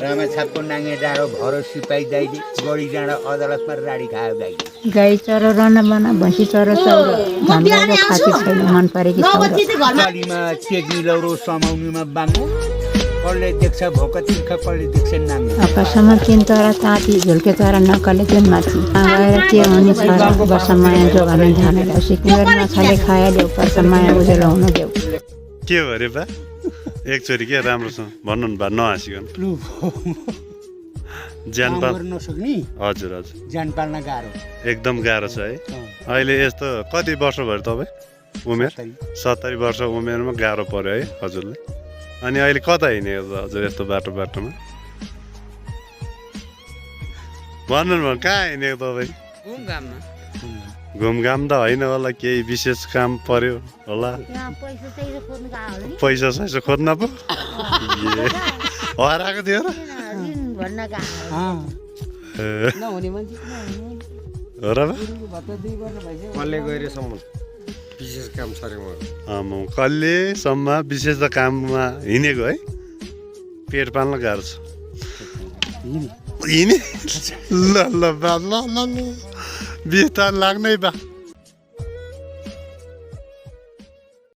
रामेछापको नाङ्गे डाँडो भरो सिपाही दाइले गढी डाँडा अदालतमा राडी खायो दाइले गाई चर रन बना भैँसी चर चौर धन्दाको खाती छैन मन परेकी छौर कालीमा चेक्नी लौरो समाउनुमा बाङ्गो कसले देख्छ भोक तिर्ख कसले देख्छ नाङ्गो आकाशमा तिन तर ताती झुल्के तर नकले जुन माथि गएर के हुने छ र वर्ष माया जोगाउने ध्यान सिक्नेर नछाले खायाल्यो पर्छ माया उजेलो हुन देऊ के हो अरे बा एकचोटि के राम्रोसँग भन्नु न बा नहाँसिकन ज्यान पाल नसक्ने हजुर हजुर ज्यान पाल्न गाह्रो एकदम गाह्रो छ है अहिले यस्तो कति वर्ष भयो तपाईँ उमेर 70 वर्ष उमेरमा गाह्रो पर्यो है हजुरलाई अनि अहिले कता हिँडेको त हजुर यस्तो बाटोमा भन्नु न कहाँ हिँडेको तपाईँ घुमघाम त होइन होला केही विशेष काम पर्यो होला पैसा सैसा खोज्न पो हराएको थियो र हो र कल्ले गएरसम्म विशेष काम छ अरे म कहिलेसम्म विशेष काममा हिँडेको है पेट पाल्न गाह्रो छ हिँडे ल ल बा ल ल बिस्तार लाग्नै बा